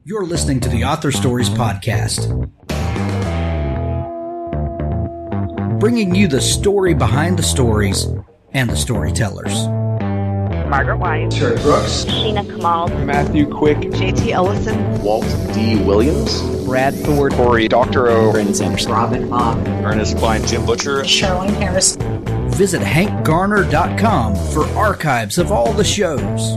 You're listening to the Author Stories Podcast, bringing you the story behind the stories and the storytellers. Margaret White, Terry Brooks, Sheena Kamal, Matthew Quick, JT Ellison, Walt D. Williams, Brad Ford, Corey, Dr. O, Brandon Sanderson, Robin Mott, Ernest Klein, Jim Butcher, Sherwin Harris. Visit hankgarner.com for archives of all the shows.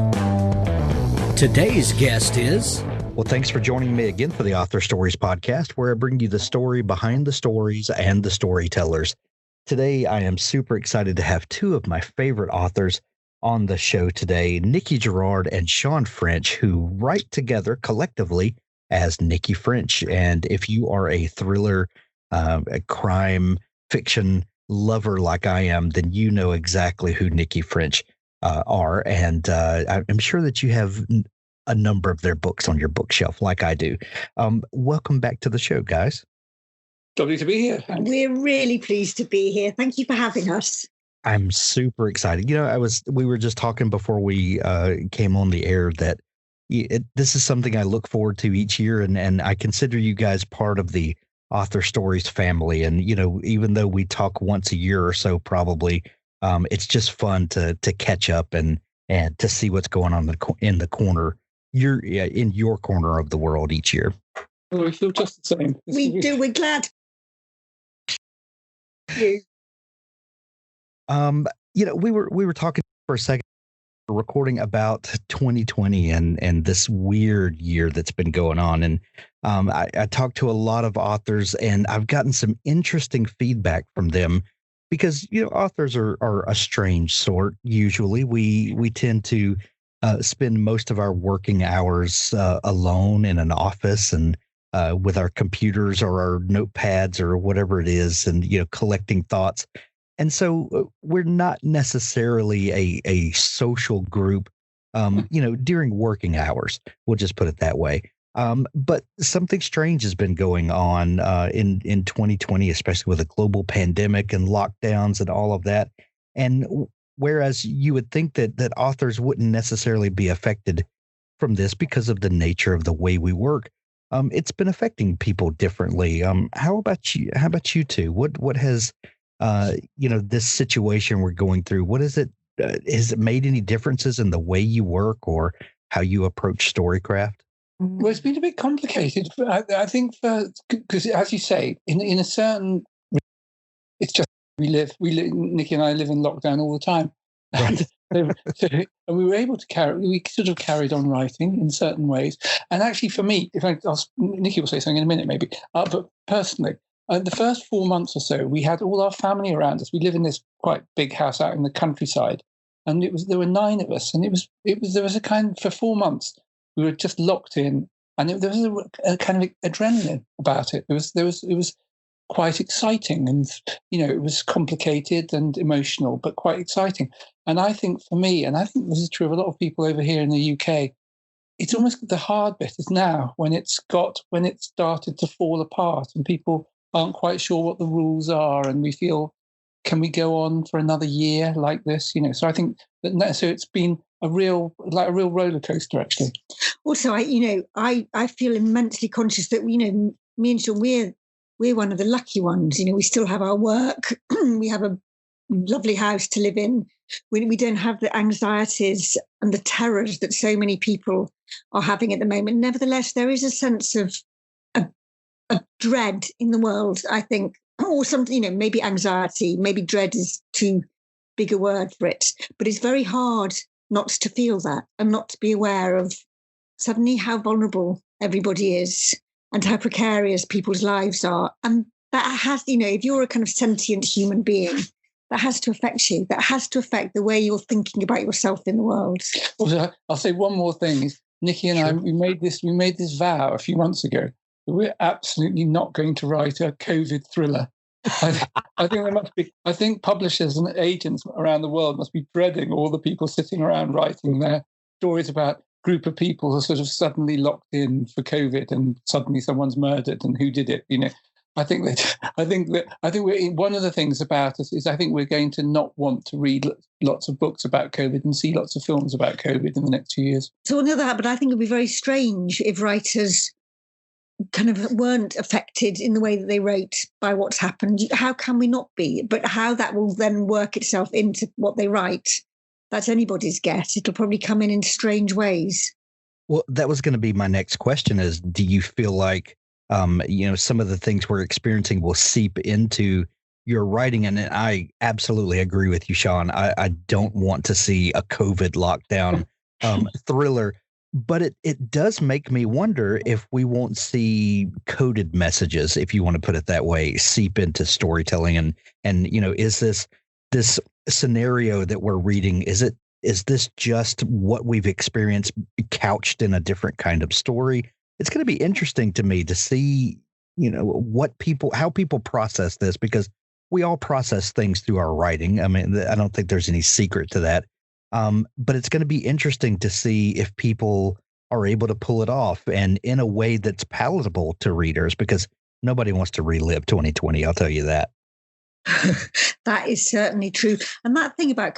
Today's guest is... Well, thanks for joining me again for the Author Stories Podcast, where I bring you the story behind the stories and the storytellers. Today, I am super excited to have two of my favorite authors on the show today, Nicci Gerrard and Nicci French, who write together collectively as Nicci French. And if you are a thriller, a crime fiction lover like I am, then you know exactly who Nicci French are. And I'm sure that you have a number of their books on your bookshelf like I do. Welcome back to the show, guys. Lovely to be here. We're really pleased to be here. Thank you for having us. I'm super excited. You know, we were just talking before we came on the air that this is something I look forward to each year. And I consider you guys part of the Author Stories family. And, you know, even though we talk once a year or so, probably, it's just fun to catch up and to see what's going on in the corner. You're in your corner of the world each year. Well, we feel just the same. We do. We're glad. You know, we were talking for a second, recording about 2020 and this weird year that's been going on. And I talked to a lot of authors, and I've gotten some interesting feedback from them because, you know, authors are a strange sort. Usually we tend to spend most of our working hours alone in an office and with our computers or our notepads or whatever it is, and, you know, collecting thoughts. And so we're not necessarily a social group, you know, during working hours. We'll just put it that way. But something strange has been going on in 2020, especially with a global pandemic and lockdowns and all of that. And whereas you would think that authors wouldn't necessarily be affected from this because of the nature of the way we work, it's been affecting people differently. How about you? How about you two? What has you know, this situation we're going through, what is it? Has it made any differences in the way you work or how you approach storycraft? Well, it's been a bit complicated. I think because, as you say, in a certain, it's just we live. Nicki and I live in lockdown all the time, right. and we were able to we sort of carried on writing in certain ways. And actually, for me, Nicki will say something in a minute, maybe. But personally, the first 4 months or so, we had all our family around us. We live in this quite big house out in the countryside, and there were 9 of us, and there was a kind, for 4 months we were just locked in, and there was a kind of adrenaline about it. It was quite exciting, and, you know, it was complicated and emotional, but quite exciting. And I think for me, and I think this is true of a lot of people over here in the UK, it's almost the hard bit is now when it started to fall apart and people aren't quite sure what the rules are, and we feel, can we go on for another year like this? You know, so I think that so it's been a real roller coaster, actually. Also, I feel immensely conscious that, you know, me and Sean, we're one of the lucky ones. You know, we still have our work, we have a lovely house to live in. We don't have the anxieties and the terrors that so many people are having at the moment. Nevertheless, there is a sense of a dread in the world, I think, or something, you know, maybe anxiety, maybe dread is too big a word for it, but it's very hard not to feel that and not to be aware of suddenly how vulnerable everybody is and how precarious people's lives are. And that has, you know, if you're a kind of sentient human being, that has to affect you. That has to affect the way you're thinking about yourself in the world. Also, I'll say one more thing. Nicki and I, we made this vow a few months ago. We're absolutely not going to write a COVID thriller. I think there must be. I think publishers and agents around the world must be dreading all the people sitting around writing their stories about a group of people who are sort of suddenly locked in for COVID, and suddenly someone's murdered, and who did it? You know, I think one of the things about us is I think we're going to not want to read lots of books about COVID and see lots of films about COVID in the next 2 years. So on the other hand, but I think it'd be very strange if writers kind of weren't affected in the way that they wrote by what's happened. How can we not be? But how that will then work itself into what they write, that's anybody's guess. It'll probably come in strange ways. Well, that was going to be my next question is, do you feel like, some of the things we're experiencing will seep into your writing? And I absolutely agree with you, Sean. I don't want to see a COVID lockdown thriller, but it does make me wonder if we won't see coded messages, if you want to put it that way, seep into storytelling. And is this scenario that we're reading, is this just what we've experienced couched in a different kind of story? It's going to be interesting to me to see, how people process this, because we all process things through our writing. I mean, I don't think there's any secret to that. But it's going to be interesting to see if people are able to pull it off and in a way that's palatable to readers, because nobody wants to relive 2020. I'll tell you that. That is certainly true. And that thing about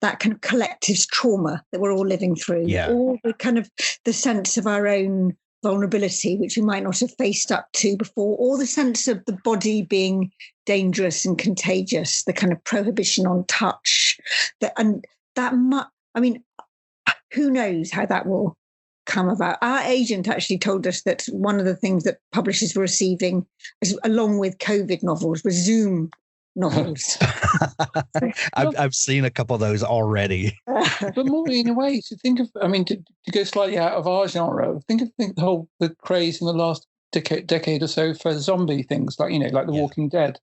that kind of collective trauma that we're all living through, all the kind of the sense of our own vulnerability, which we might not have faced up to before, or the sense of the body being dangerous and contagious, the kind of prohibition on touch, who knows how that will come about. Our agent actually told us that one of the things that publishers were receiving, along with COVID novels, was Zoom novels. I've seen a couple of those already. But more in a way, to go slightly out of our genre, think of the craze in the last decade or so for zombie things, like The Walking Dead.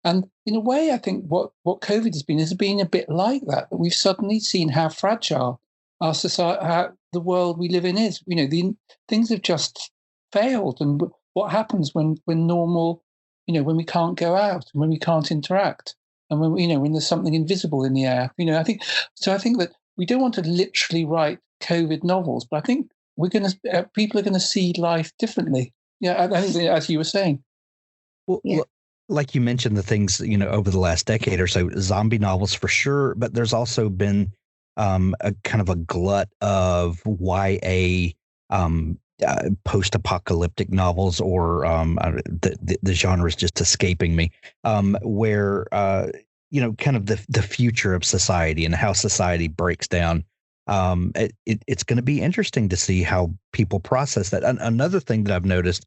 And in a way, I think what COVID has been a bit like that we've suddenly seen how fragile our society, how the world we live in is. Things have just failed, and what happens when normal, when we can't go out and when we can't interact, and when there's something invisible in the air. I think that we don't want to literally write COVID novels, but I think people are gonna see life differently. Yeah, I think as you were saying. Well, like you mentioned, the things, over the last decade or so, zombie novels for sure, but there's also been a kind of a glut of YA post-apocalyptic novels, or the genre is just escaping me, where kind of the future of society and how society breaks down. It's going to be interesting to see how people process that. Another thing that I've noticed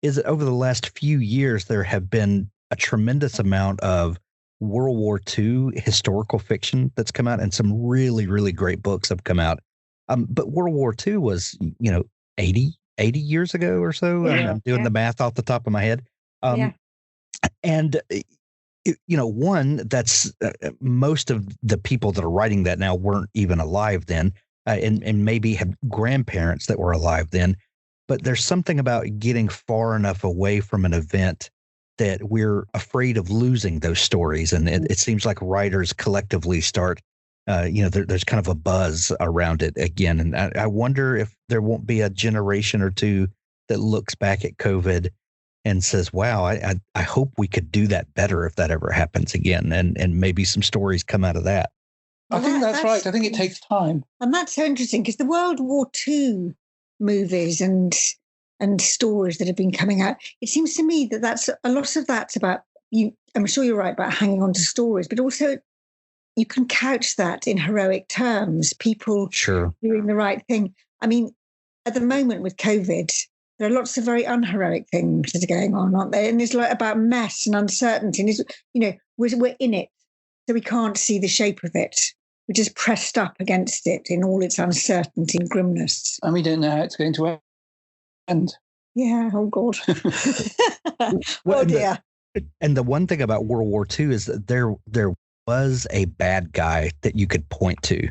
is that over the last few years, there have been a tremendous amount of World War II historical fiction that's come out, and some really, really great books have come out. But World War II was, 80 years ago or so. Yeah. I'm doing the math off the top of my head. And, one, that's most of the people that are writing that now weren't even alive then, and maybe have grandparents that were alive then. But there's something about getting far enough away from an event that we're afraid of losing those stories. And it seems like writers collectively start, there's kind of a buzz around it again. And I wonder if there won't be a generation or two that looks back at COVID and says, wow, I hope we could do that better if that ever happens again. And maybe some stories come out of that. I think that's right. I think it takes time. And that's so interesting, because the World War II movies and stories that have been coming out, it seems to me that that's a lot of that's about you. I'm sure you're right about hanging on to stories, but also you can couch that in heroic terms, people doing the right thing. I mean, at the moment with COVID, there are lots of very unheroic things that are going on, aren't there? And it's like about mess and uncertainty. And we're in it, so we can't see the shape of it. We're just pressed up against it in all its uncertainty and grimness. And we don't know how it's going to end. Yeah, oh God. Oh dear. And the one thing about World War II is that there was a bad guy that you could point to.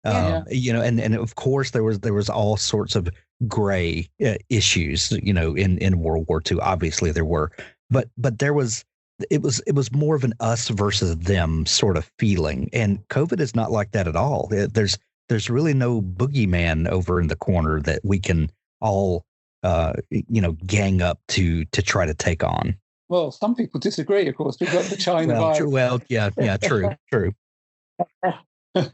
And of course there was all sorts of gray issues, in World War II. Obviously there were, but it was more of an us versus them sort of feeling. And COVID is not like that at all. There's really no boogeyman over in the corner that we can all, gang up to try to take on. Well, some people disagree, of course. We've got the China virus. Yeah, true. But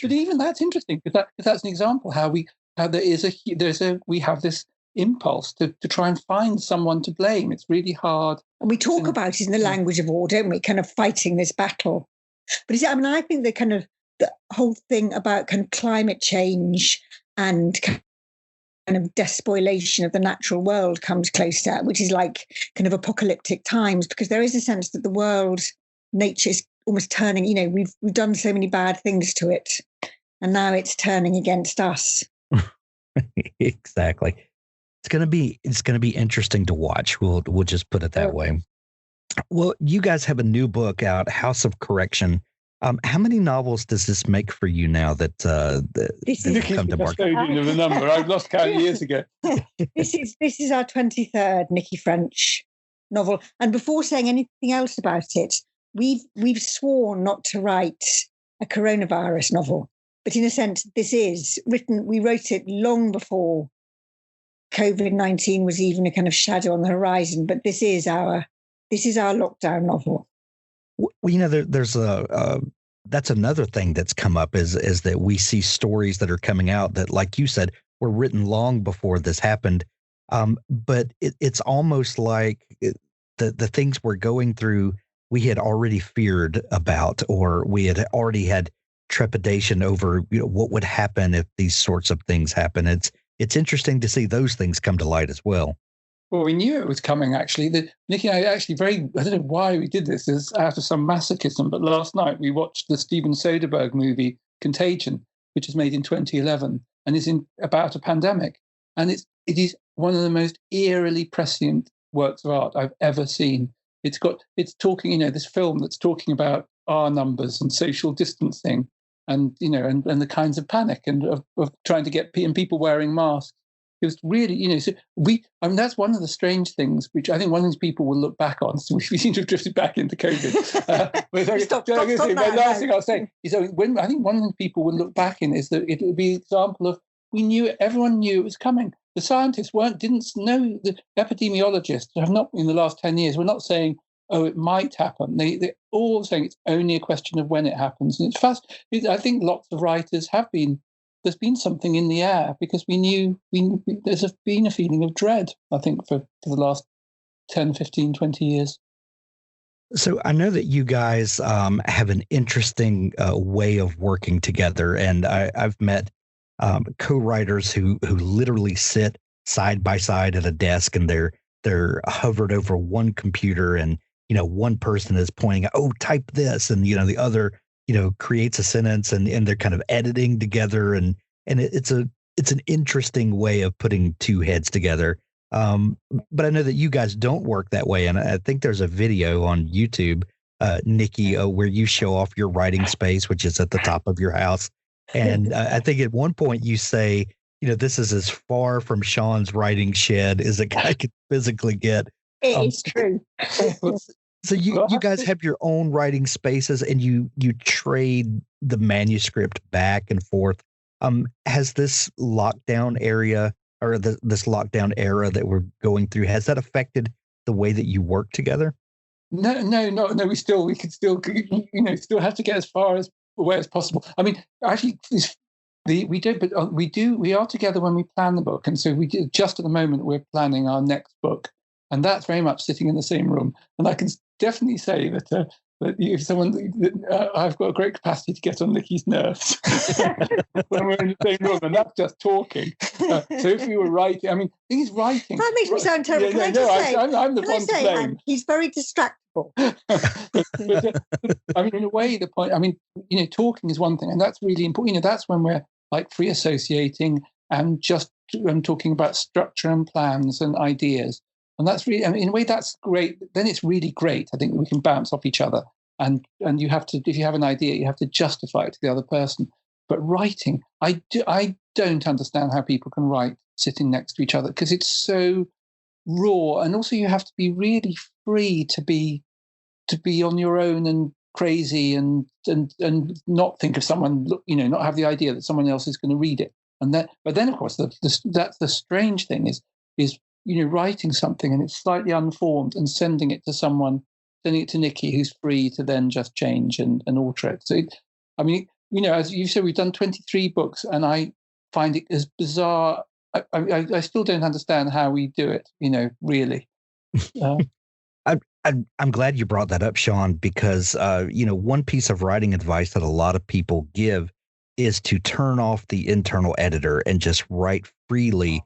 even that's interesting because that's an example how we have this impulse to try and find someone to blame. It's really hard. And we talk about it in the language of war, don't we? Kind of fighting this battle. But I think the whole thing about kind of climate change and kind of despoilation of the natural world comes close to that, which is like kind of apocalyptic times, because there is a sense that the world, nature is almost turning, we've done so many bad things to it, and now it's turning against us. Exactly. It's gonna be interesting to watch. We'll just put it that way. Well, you guys have a new book out, House of Correction. How many novels does this make for you now that come to market? Of a number. I've lost count years ago. This is our 23rd Nicci French novel. And before saying anything else about it, we've sworn not to write a coronavirus novel. But in a sense, this is written. We wrote it long before COVID-19 was even a kind of shadow on the horizon. But this is our lockdown novel. Well, there's that's another thing that's come up is that we see stories that are coming out that, like you said, were written long before this happened. But it's almost like the things we're going through, we had already feared about, or we had already had trepidation over, what would happen if these sorts of things happen. It's interesting to see those things come to light as well. Well, we knew it was coming, actually. Nicki and I actually I don't know why we did this, is out of some masochism, but last night we watched the Steven Soderbergh movie Contagion, which was made in 2011 and is about a pandemic. And it is one of the most eerily prescient works of art I've ever seen. It's talking, this film that's talking about our numbers and social distancing and, and the kinds of panic and of trying to get people wearing masks. It was really, that's one of the strange things, which I think one of these people will look back on. So we seem to have drifted back into COVID. The last thing I'll say is, I think one of the people will look back in is that it would be an example of everyone knew it was coming. The scientists didn't know, the epidemiologists have not, in the last 10 years, we're not saying, oh, it might happen. They're all saying it's only a question of when it happens. And it's fast. I think lots of writers there's been something in the air because we knew there's been a feeling of dread, I think, for the last 10, 15, 20 years. So I know that you guys have an interesting way of working together, and I've met co-writers who literally sit side by side at a desk, and they're hovered over one computer, and one person is pointing out, oh, type this, and the other creates a sentence, and they're kind of editing together, and it's an interesting way of putting two heads together. But I know that you guys don't work that way, and I think there's a video on YouTube, Nicki, where you show off your writing space, which is at the top of your house, and I think at one point you say, this is as far from Sean's writing shed as a guy could physically get. It's true. So you guys have your own writing spaces, and you trade the manuscript back and forth. Has this lockdown area or this lockdown era that we're going through, has that affected the way that you work together? No. We could still have to get as far away as possible. I mean, actually, we are together when we plan the book, and so just at the moment we're planning our next book, and that's very much sitting in the same room. And I can definitely say that if I've got a great capacity to get on Nicki's nerves when we're in the same room, and that's just talking. So if we were writing, I mean, he's writing. That makes me sound terrible. I'm the one to blame. He's very distractible. I mean, in a way, the point. I mean, talking is one thing, and that's really important. That's when we're like free associating and just talking about structure and plans and ideas. And that's really, I mean, in a way, that's great. Then it's really great. I think we can bounce off each other. And you have to, if you have an idea, you have to justify it to the other person. But writing, I don't understand how people can write sitting next to each other, because it's so raw. And also you have to be really free to be on your own and crazy and not think of someone, not have the idea that someone else is going to read it. But then, of course, that's the strange thing is writing something and it's slightly unformed and sending it to Nicki, who's free to then just change and alter it. So, as you said, we've done 23 books, and I find it as bizarre. I still don't understand how we do it, really. I'm glad you brought that up, Sean, because, one piece of writing advice that a lot of people give is to turn off the internal editor and just write freely,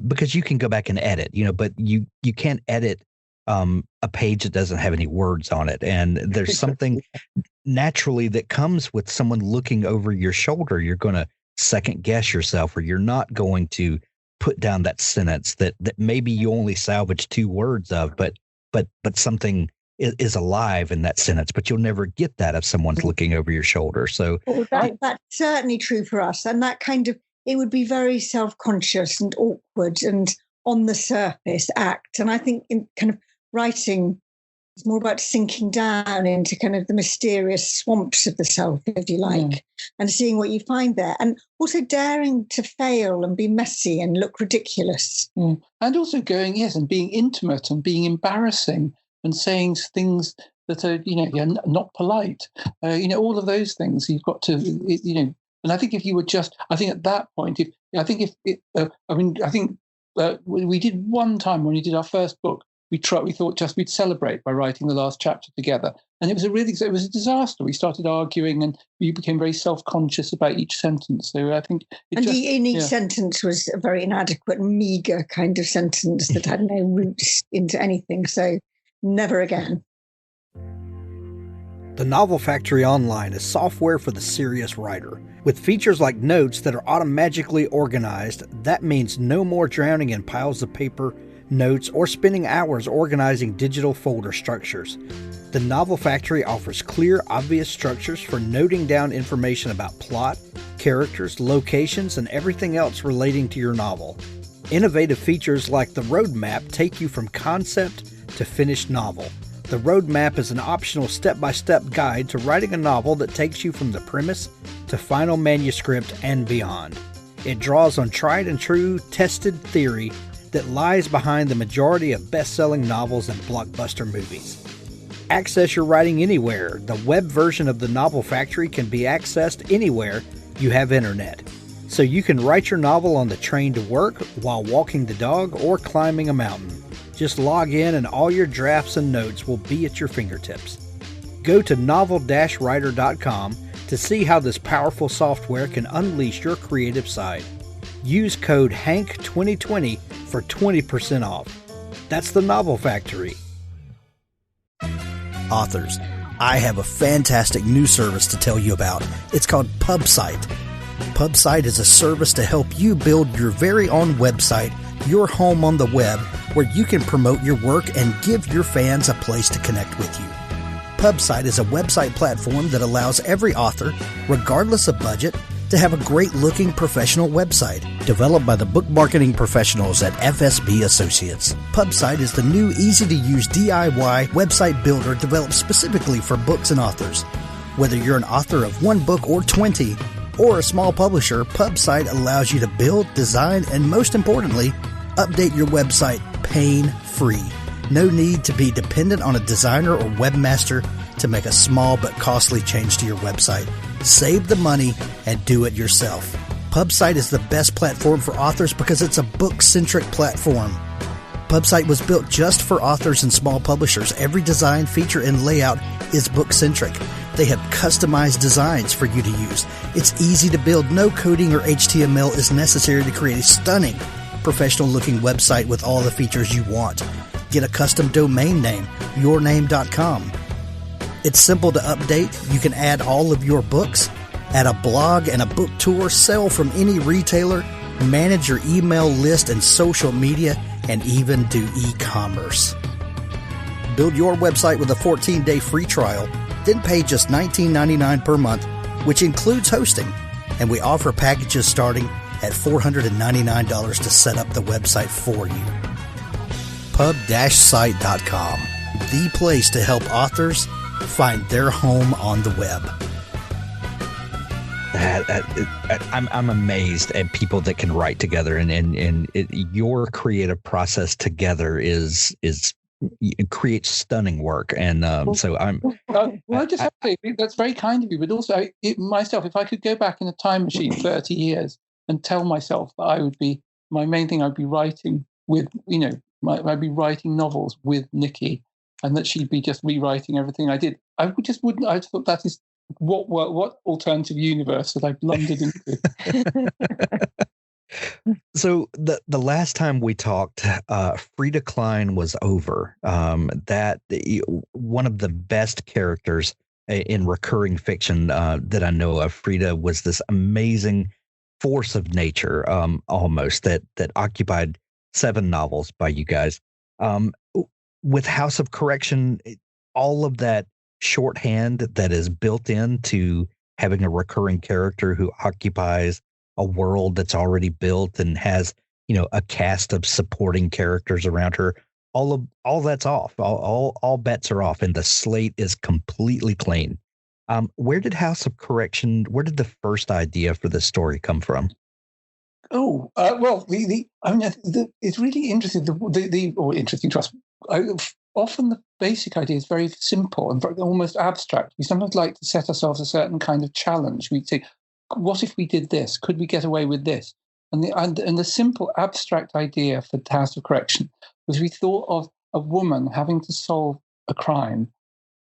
because you can go back and edit, but you can't edit a page that doesn't have any words on it. And there's something naturally that comes with someone looking over your shoulder. You're going to second guess yourself, or you're not going to put down that sentence that maybe you only salvage 2 words of, but something is alive in that sentence, but you'll never get that if someone's looking over your shoulder. So that's certainly true for us. And that it would be very self-conscious and awkward and on the surface act. And I think in kind of writing is more about sinking down into kind of the mysterious swamps of the self, if you like, and seeing what you find there. And also daring to fail and be messy and look ridiculous. And also going, and being intimate and being embarrassing and saying things that are, not polite. All of those things you've got to, and I think if you were I think at that point, we did one time when we did our first book, we thought we'd celebrate by writing the last chapter together. And it was a disaster. We started arguing and we became very self-conscious about each sentence. So I think each sentence was a very inadequate, meager kind of sentence that had no roots into anything. So never again. The Novel Factory Online is software for the serious writer. With features like notes that are automatically organized, that means no more drowning in piles of paper, notes, or spending hours organizing digital folder structures. The Novel Factory offers clear, obvious structures for noting down information about plot, characters, locations, and everything else relating to your novel. Innovative features like the roadmap take you from concept to finished novel. The roadmap is an optional step-by-step guide to writing a novel that takes you from the premise to final manuscript and beyond. It draws on tried and true, tested theory that lies behind the majority of best-selling novels and blockbuster movies. Access your writing anywhere. The web version of the Novel Factory can be accessed anywhere you have internet. So you can write your novel on the train to work, while walking the dog, or climbing a mountain. Just log in and all your drafts and notes will be at your fingertips. Go to novel-writer.com to see how this powerful software can unleash your creative side. Use code HANK2020 for 20% off. That's the Novel Factory. Authors, I have a fantastic new service to tell you about. It's called PubSite. PubSite is a service to help you build your very own website, your home on the web, where you can promote your work and give your fans a place to connect with you. PubSite is a website platform that allows every author, regardless of budget, to have a great-looking professional website, developed by the book marketing professionals at FSB Associates. PubSite is the new, easy-to-use DIY website builder developed specifically for books and authors. Whether you're an author of 1 book or 20, or a small publisher, PubSite allows you to build, design, and most importantly, update your website pain-free. No need to be dependent on a designer or webmaster to make a small but costly change to your website. Save the money and do it yourself. PubSite is the best platform for authors because it's a book-centric platform. PubSite was built just for authors and small publishers. Every design, feature, and layout is book-centric. They have customized designs for you to use. It's easy to build. No coding or HTML is necessary to create a stunning, professional-looking website with all the features you want. Get a custom domain name, yourname.com. It's simple to update. You can add all of your books, add a blog and a book tour, sell from any retailer, manage your email list and social media, and even do e-commerce. Build your website with a 14-day free trial, then pay just $19.99 per month, which includes hosting. And we offer packages starting at $499 to set up the website for you. Pub-site.com, the place to help authors find their home on the web. I'm amazed at people that can write together, and your creative process together is it creates stunning work. And so I'm. Well, I just have to say, that's very kind of you, but also myself, if I could go back in a time machine 30 years and tell myself that my main thing, I'd be writing with, I'd be writing novels with Nicki, and that she'd be just rewriting everything I did. I wouldn't. I thought that is what alternative universe that I blundered into. So the last time we talked, Frida Klein was over. That one of the best characters in recurring fiction that I know of. Frida was this amazing force of nature, almost that occupied 7 novels by you guys. With House of Correction, all of that shorthand that is built into having a recurring character who occupies a world that's already built and has, a cast of supporting characters around her. All that's off. All bets are off, and the slate is completely clean. Where did the first idea for this story come from? Oh, well, it's really interesting. Or interesting to us. Often the basic idea is very simple and almost abstract. We sometimes like to set ourselves a certain kind of challenge. We say, what if we did this? Could we get away with this? And the simple abstract idea for House of Correction was we thought of a woman having to solve a crime,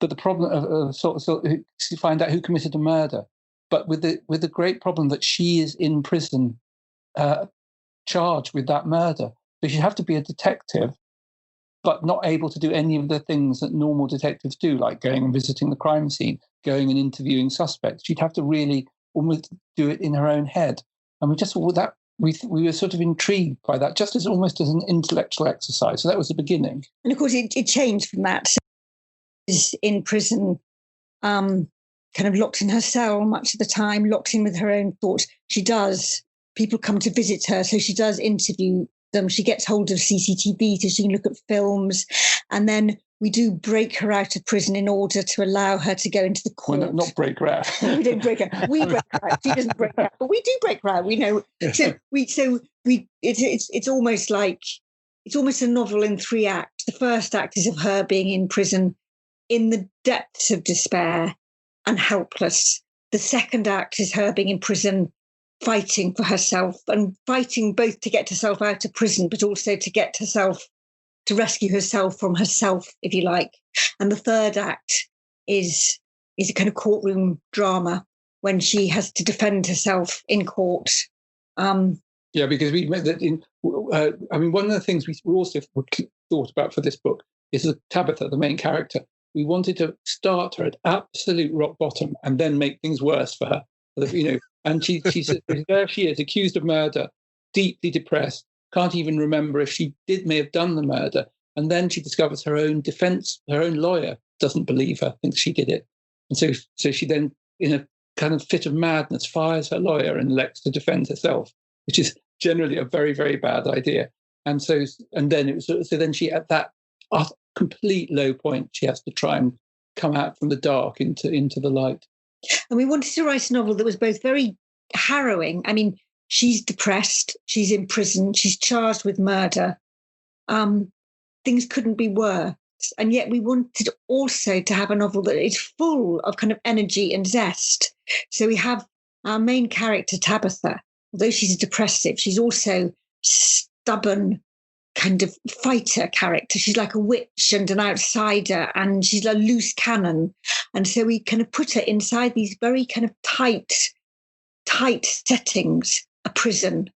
but the problem of to find out who committed a murder, but with the great problem that she is in prison, charged with that murder. So she'd have to be a detective, but not able to do any of the things that normal detectives do, like going and visiting the crime scene, going and interviewing suspects. She'd have to really almost do it in her own head. And we just thought that we were sort of intrigued by that, just as almost as an intellectual exercise. So that was the beginning. And of course, it changed from that. She's in prison, kind of locked in her cell much of the time, locked in with her own thoughts. People come to visit her, so she does interview them. She gets hold of CCTV so she can look at films. And then we do break her out of prison in order to allow her to go into the court. Well, not break her out. We don't break her. We break her out. She doesn't break her out, but we do break her out. We know. So it's almost like it's almost a novel in 3 acts. The first act is of her being in prison in the depths of despair and helpless. The second act is her being in prison, fighting for herself and fighting both to get herself out of prison, but also to get herself to rescue herself from herself, if you like. And the third act is a kind of courtroom drama when she has to defend herself in court. Yeah, because we meant that one of the things we also thought about for this book is that Tabitha, the main character, we wanted to start her at absolute rock bottom and then make things worse for her. And she's there she is, accused of murder, deeply depressed, can't even remember if she may have done the murder. And then she discovers her own defense, her own lawyer doesn't believe her, thinks she did it. And so she then, in a kind of fit of madness, fires her lawyer and elects to defend herself, which is generally a very, very bad idea. And then she, at that complete low point, she has to try and come out from the dark into the light. And we wanted to write a novel that was both very harrowing. I mean, she's depressed, she's in prison, she's charged with murder. Things couldn't be worse. And yet we wanted also to have a novel that is full of kind of energy and zest. So we have our main character, Tabitha. Although she's a depressive, she's also stubborn, kind of fighter character. She's like a witch and an outsider, and she's a loose cannon. And so we kind of put her inside these very kind of tight settings, a prison,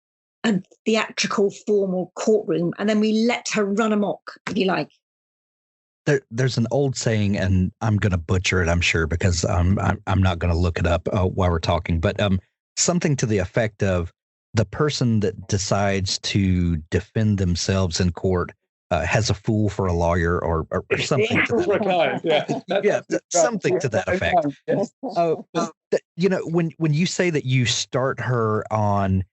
a theatrical, formal courtroom, and then we let her run amok, if you like. There's an old saying, and I'm going to butcher it, I'm sure, because I'm not going to look it up while we're talking, but something to the effect of the person that decides to defend themselves in court has a fool for a lawyer, or something to that. Something to that effect. When you say that you start her on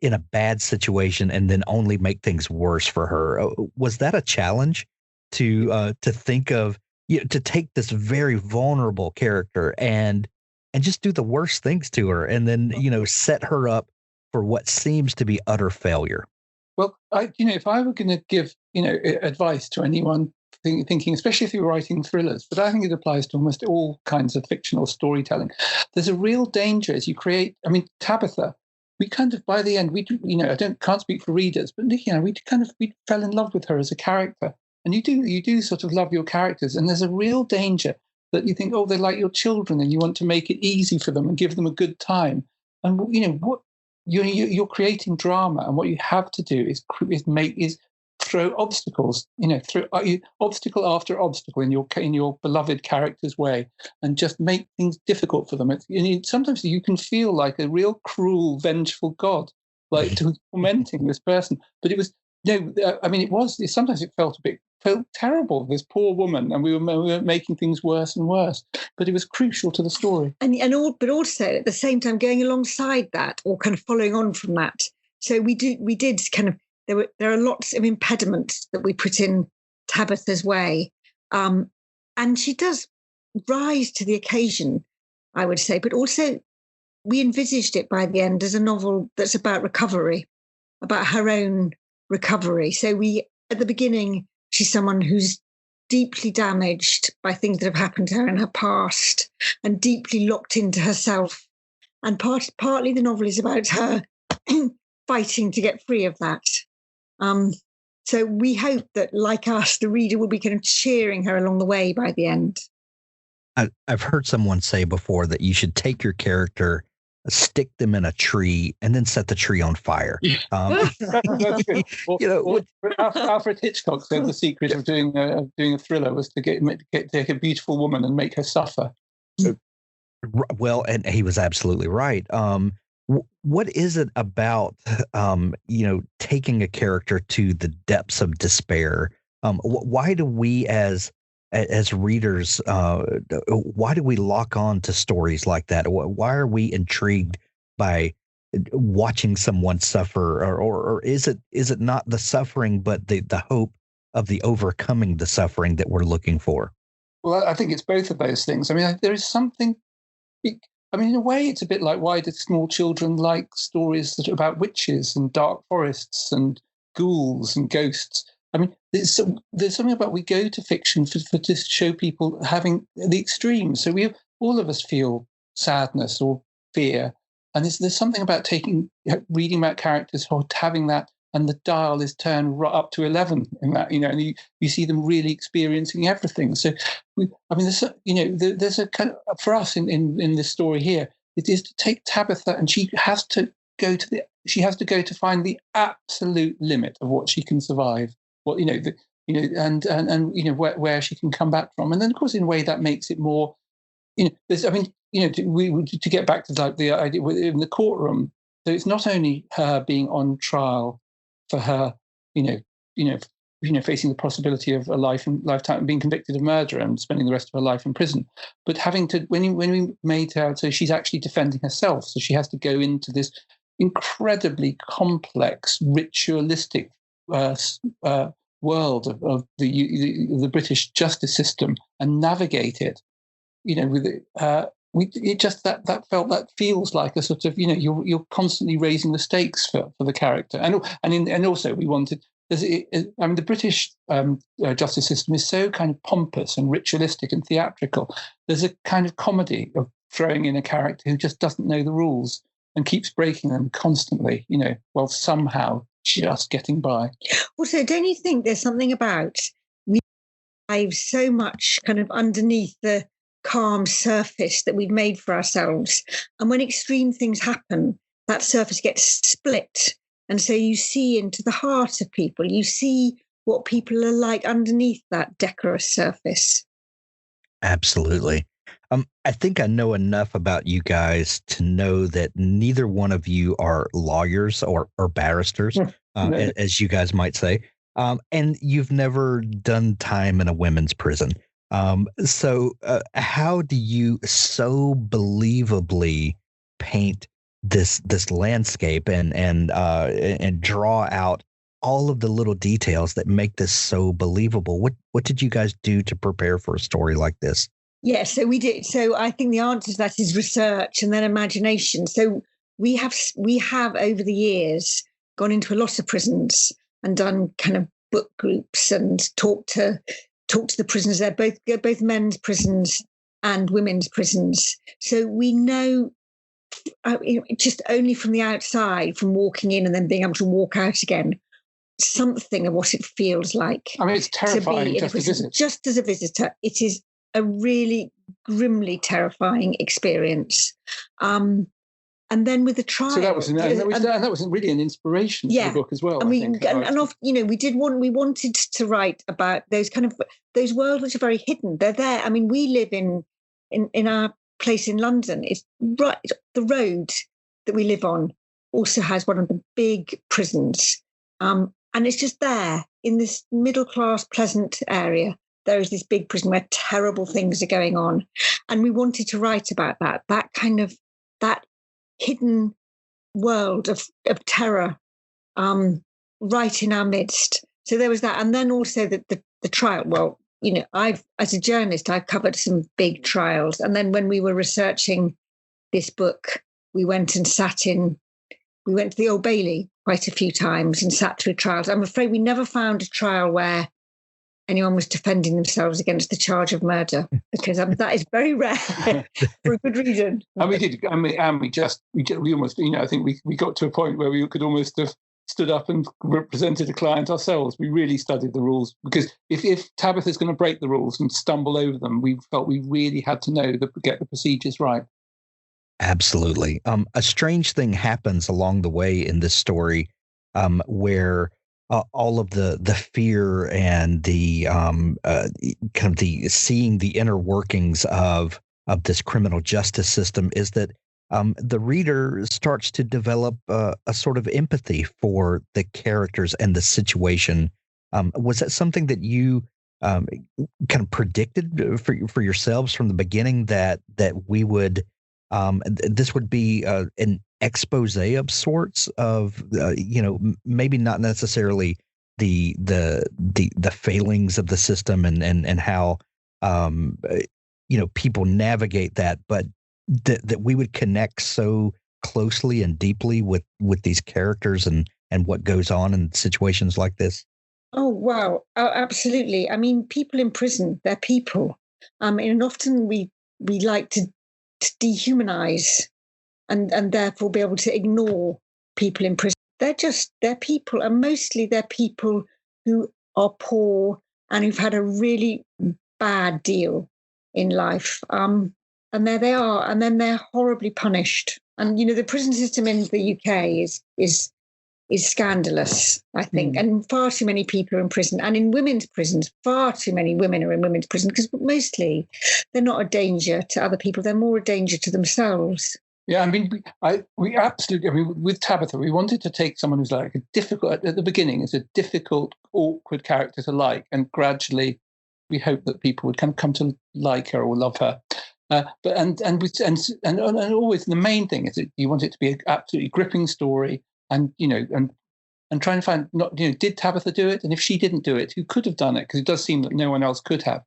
in a bad situation and then only make things worse for her, was that a challenge to think of, to take this very vulnerable character and and just do the worst things to her, and then set her up for what seems to be utter failure. Well, if I were going to give advice to anyone thinking, especially if you're writing thrillers, but I think it applies to almost all kinds of fictional storytelling. There's a real danger as you create. I mean, Tabitha, we kind of by the end, can't speak for readers, but Nicki and I, we fell in love with her as a character. And you do sort of love your characters, and there's a real danger that you think, oh, they're like your children, and you want to make it easy for them and give them a good time. And what you're creating drama, and what you have to do is throw obstacles, throw obstacle after obstacle in your beloved character's way, and just make things difficult for them. Sometimes you can feel like a real cruel, vengeful God, like tormenting this person. But it was sometimes it felt terrible, this poor woman, and we were making things worse and worse. But it was crucial to the story. But also at the same time going alongside that, or kind of following on from that. So we did kind of, there are lots of impediments that we put in Tabitha's way, and she does rise to the occasion, I would say. But also, we envisaged it by the end as a novel that's about recovery, about her own recovery. So at the beginning, she's someone who's deeply damaged by things that have happened to her in her past, and deeply locked into herself. And partly the novel is about her fighting to get free of that. So we hope that, like us, the reader will be kind of cheering her along the way by the end. I've heard someone say before that you should take your character, stick them in a tree, and then set the tree on fire. That's good. Alfred Hitchcock said the secret of doing a thriller was to take a beautiful woman and make her suffer. Well, and he was absolutely right. What is it about, taking a character to the depths of despair? Why do we as readers, why do we lock on to stories like that? Why are we intrigued by watching someone suffer, or is it not the suffering, but the hope of the overcoming the suffering that we're looking for? Well, I think it's both of those things. I mean, there is something. In a way, it's a bit like, why do small children like stories that are about witches and dark forests and ghouls and ghosts? I mean, there's something about, we go to fiction to show people having the extremes. So all of us feel sadness or fear, and there's something about reading about characters who are having that, and the dial is turned right up to 11 in that, and you see them really experiencing everything. So, there's a kind of, for us in this story here, it is to take Tabitha, and she has to go to find the absolute limit of what she can survive. Where she can come back from, and then of course in a way that makes it more, to get back to like the idea in the courtroom. So it's not only her being on trial for her, facing the possibility of a lifetime being convicted of murder and spending the rest of her life in prison, but having to when we made her so she's actually defending herself, so she has to go into this incredibly complex ritualistic world of the British justice system and navigate it, with it. That feels like a sort of, you're constantly raising the stakes for the character, and also we wanted. The British justice system is so kind of pompous and ritualistic and theatrical. There's a kind of comedy of throwing in a character who just doesn't know the rules and keeps breaking them constantly, while somehow just getting by. Also, don't you think there's something about we live so much kind of underneath the calm surface that we've made for ourselves, and when extreme things happen, that surface gets split, and so you see into the heart of people, you see what people are like underneath that decorous surface. Absolutely. I think I know enough about you guys to know that neither one of you are lawyers or barristers, as you guys might say. And you've never done time in a women's prison. So how do you so believably paint this landscape and draw out all of the little details that make this so believable? What did you guys do to prepare for a story like this? Yeah, so we did. So I think the answer to that is research and then imagination. So we have over the years gone into a lot of prisons and done kind of book groups and talked to the prisoners there, both men's prisons and women's prisons. So we know just only from the outside, from walking in and then being able to walk out again, something of what it feels like. I mean, it's terrifying just to visit. Just as a visitor, it is a really grimly terrifying experience. And then with the trial, so that was really an inspiration for the book as well. We wanted to write about those worlds which are very hidden. They're there. I mean, we live in our place in London. It's right. The road that we live on also has one of the big prisons, and it's just there in this middle class, pleasant area. There is this big prison where terrible things are going on, and we wanted to write about that hidden world of terror right in our midst. So there was that. And then also the trial. Well, as a journalist, I've covered some big trials. And then when we were researching this book, we went to the Old Bailey quite a few times and sat through trials. I'm afraid we never found a trial where anyone was defending themselves against the charge of murder, because that is very rare for a good reason. And we did. We almost, I think we got to a point where we could almost have stood up and represented a client ourselves. We really studied the rules, because if Tabitha's going to break the rules and stumble over them, we felt we really had to get the procedures right. Absolutely. A strange thing happens along the way in this story, where all of the fear and the kind of the seeing the inner workings of this criminal justice system is that the reader starts to develop a sort of empathy for the characters and the situation. Was that something that you kind of predicted for yourselves from the beginning, that we would this would be an expose of sorts of maybe not necessarily the failings of the system and how people navigate that, but that we would connect so closely and deeply with these characters and what goes on in situations like this? Oh wow, absolutely. I mean, people in prison, they're people, and often we like to dehumanize and therefore be able to ignore people in prison. They're people, and mostly they're people who are poor and who've had a really bad deal in life. And there they are, and then they're horribly punished. And the prison system in the UK is scandalous, I think. And far too many people are in prison. And in women's prisons, far too many women are in women's prison, because mostly they're not a danger to other people. They're more a danger to themselves. Yeah, I mean, we absolutely. I mean, with Tabitha, we wanted to take someone who's like a difficult at the beginning, is a difficult, awkward character to like, and gradually, we hope that people would come to like her or love her. But always the main thing is that you want it to be an absolutely gripping story, and trying to find did Tabitha do it, and if she didn't do it, who could have done it? Because it does seem that no one else could have.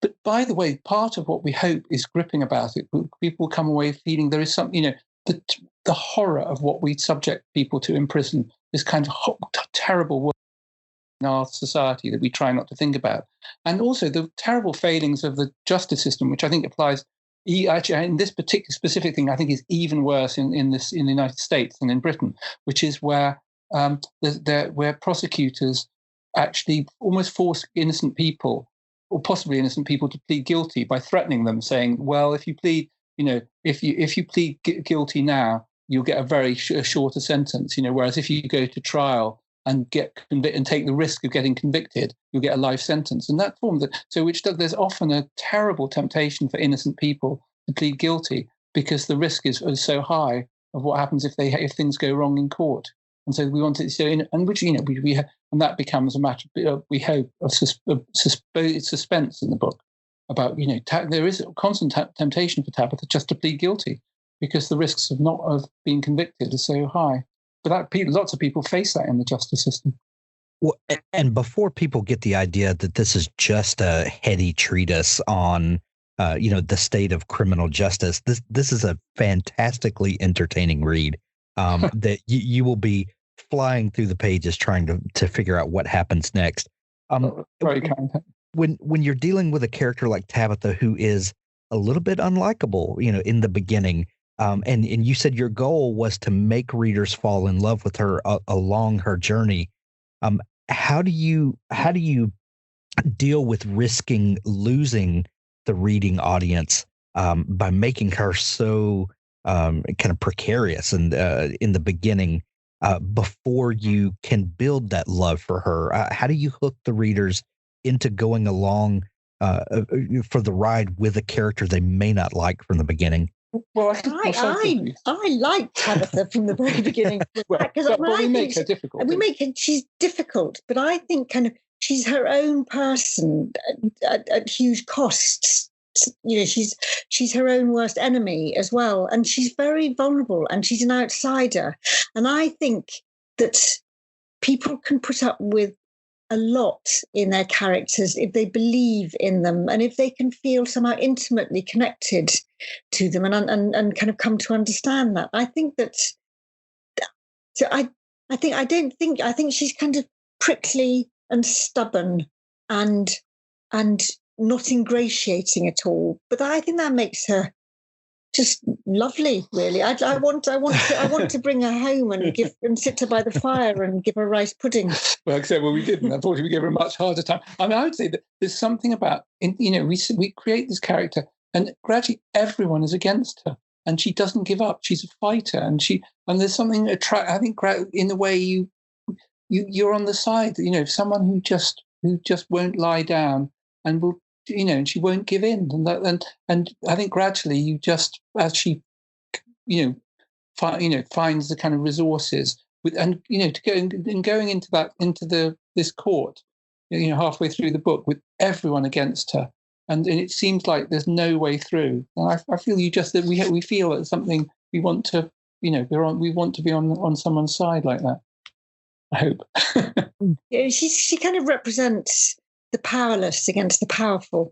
But by the way, part of what we hope is gripping about it. People come away feeling there is something, the horror of what we subject people to in prison, this kind of terrible work in our society that we try not to think about. And also the terrible failings of the justice system, which I think applies, actually, in this particular specific thing, I think is even worse in the United States than in Britain, which is where prosecutors actually almost force innocent people, or possibly innocent people, to plead guilty by threatening them, saying, well, if you plead, if you plead guilty now, you'll get a very shorter sentence, whereas if you go to trial and get convicted and take the risk of getting convicted, you'll get a life sentence. And that form there's often a terrible temptation for innocent people to plead guilty, because the risk is so high of what happens if things go wrong in court. And so we wanted to, and that becomes a matter, we hope, of suspense in the book about, there is a constant temptation for Tabitha just to plead guilty, because the risks of being convicted are so high. But lots of people face that in the justice system. Well, and before people get the idea that this is just a heady treatise on the state of criminal justice. This is a fantastically entertaining read that you will be flying through the pages trying to figure out what happens next. Very kind. When you're dealing with a character like Tabitha, who is a little bit unlikable, in the beginning, and you said your goal was to make readers fall in love with her along her journey. How do you deal with risking losing the reading audience by making her so kind of precarious and in the beginning before you can build that love for her? How do you hook the readers into going along for the ride with a character they may not like from the beginning? Well, I like Tabitha from the very beginning. But we make her difficult. She's difficult, but I think kind of she's her own person at huge costs. She's her own worst enemy as well, and she's very vulnerable, and she's an outsider. And I think that people can put up with a lot in their characters if they believe in them, and if they can feel somehow intimately connected to them, and kind of come to understand that. I think that. So I think she's kind of prickly and stubborn and not ingratiating at all. But I think that makes her just lovely, really. I want to bring her home and sit her by the fire and give her rice pudding. Well, we didn't. Unfortunately, we gave her a much harder time. I mean, I would say that there's something about, we create this character, and gradually everyone is against her, and she doesn't give up. She's a fighter, and there's something I think in the way you're on the side. Someone who just won't lie down and will. And she won't give in, and I think gradually you just, as she, finds the kind of resources going into this court, halfway through the book with everyone against her, and it seems like there's no way through. And I feel that we feel it's something we want to, we want to be on someone's side like that. I hope. Yeah, she kind of represents the powerless against the powerful.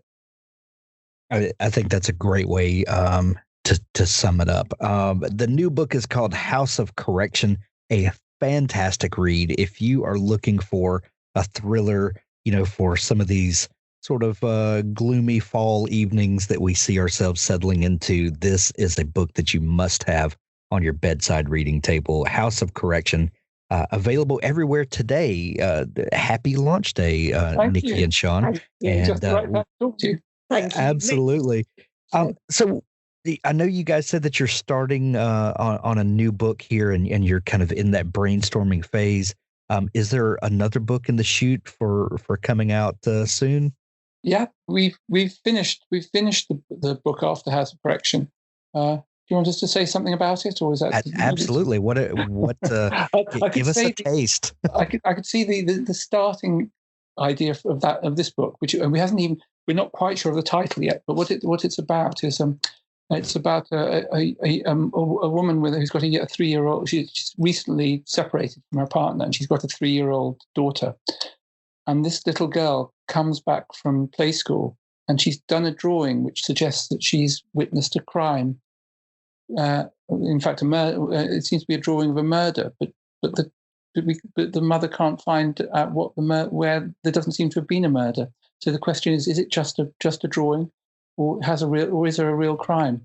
I think that's a great way to sum it up. The new book is called House of Correction, a fantastic read. If you are looking for a thriller, for some of these sort of gloomy fall evenings that we see ourselves settling into, this is a book that you must have on your bedside reading table. House of Correction. Available everywhere today. Happy launch day, Nicki and Sean. Just right back to talk to you. Thank you. Absolutely. So I know you guys said that you're starting on a new book here, and you're kind of in that brainstorming phase. Is there another book in the chute for coming out soon? Yeah, we've finished the book after House of Correction. Do you want us to say something about it, or is that absolutely? What? Give us a taste. I could see the starting idea of this book, which we're not quite sure of the title yet. But what it's about is it's about a woman who's got a 3-year-old. She's recently separated from her partner, and she's got a 3-year-old daughter. And this little girl comes back from play school, and she's done a drawing which suggests that she's witnessed a crime. In fact, it seems to be a drawing of a murder, but the mother can't find out where there doesn't seem to have been a murder. So the question is it just a drawing, or is there a real crime?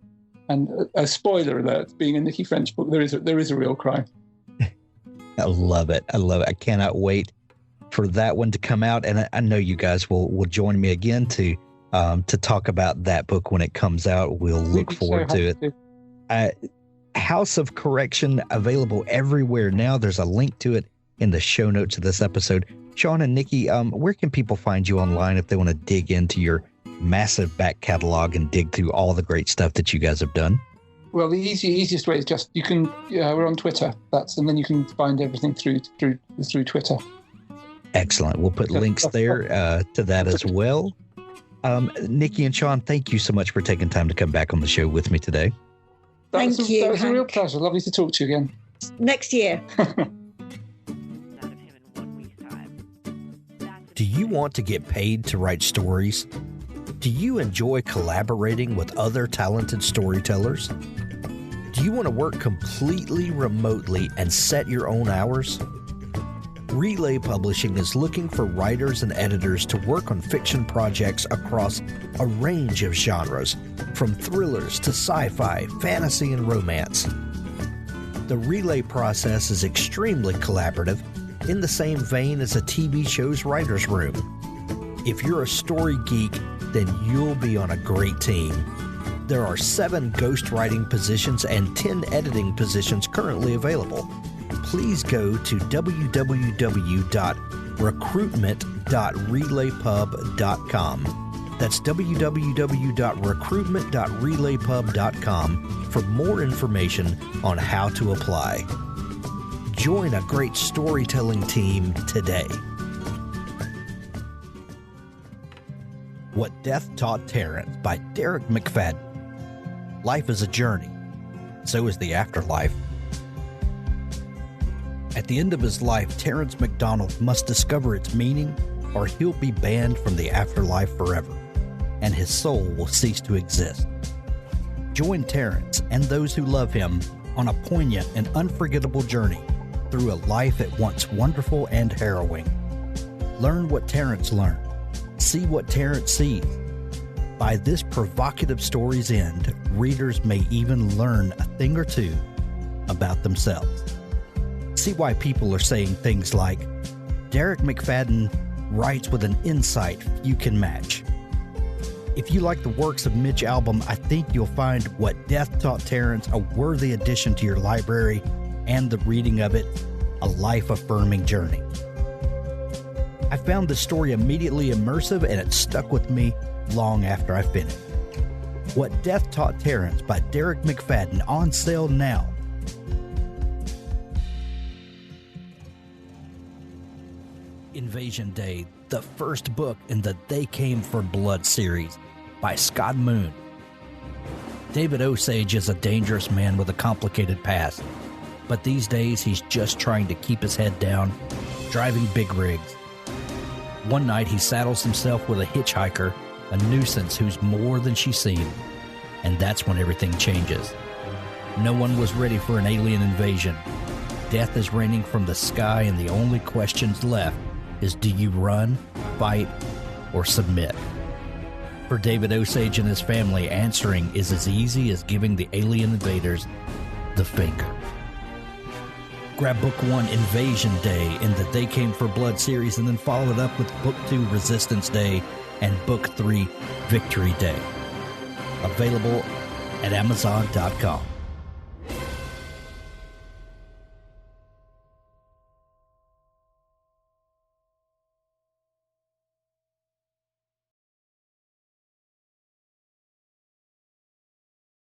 And a spoiler alert: being a Nicci French book, there is a real crime. I love it. I cannot wait for that one to come out, and I know you guys will join me again to talk about that book when it comes out. We'll look forward to it. House of Correction, available everywhere now. There's a link to it in the show notes of this episode. Sean and Nicki, where can people find you online if they want to dig into your massive back catalog and dig through all the great stuff that you guys have done? Well, the easiest way is just we're on Twitter. And then you can find everything through Twitter. Excellent. We'll put links there to that as well. Nicki and Sean, thank you so much for taking time to come back on the show with me today. Thank you. That was a real pleasure. Lovely to talk to you again. Next year. Do you want to get paid to write stories? Do Do you enjoy collaborating with other talented storytellers? Do you want to work completely remotely and set your own hours? Relay Publishing is looking for writers and editors to work on fiction projects across a range of genres, from thrillers to sci-fi, fantasy, and romance. The Relay process is extremely collaborative, in the same vein as a TV show's writer's room. If you're a story geek, then you'll be on a great team. There are 7 ghostwriting positions and 10 editing positions currently available. Please go to www.recruitment.relaypub.com. That's www.recruitment.relaypub.com for more information on how to apply. Join a great storytelling team today. What Death Taught Terrence by Derek McFadden. Life is a journey. So is the afterlife. At the end of his life, Terrence McDonald must discover its meaning, or he'll be banned from the afterlife forever, and his soul will cease to exist. Join Terrence and those who love him on a poignant and unforgettable journey through a life at once wonderful and harrowing. Learn what Terrence learned. See what Terrence sees. By this provocative story's end, readers may even learn a thing or two about themselves. See why people are saying things like, Derek McFadden writes with an insight few can match. If you like the works of Mitch Albom, I think you'll find What Death Taught Terrence a worthy addition to your library, and the reading of it a life-affirming journey. I found the story immediately immersive, and it stuck with me long after I finished. What Death Taught Terrence by Derek McFadden, on sale now. Invasion Day, the first book in the They Came for Blood series by Scott Moon. David Osage is a dangerous man with a complicated past, but these days he's just trying to keep his head down, driving big rigs. One night he saddles himself with a hitchhiker, a nuisance who's more than she seemed, and that's when everything changes. No one was ready for an alien invasion. Death is raining from the sky, and the only questions left is, do you run, fight, or submit? For David Osage and his family, answering is as easy as giving the alien invaders the finger. Grab Book 1, Invasion Day, in the They Came for Blood series, and then follow it up with Book 2, Resistance Day, and Book 3, Victory Day. Available at Amazon.com.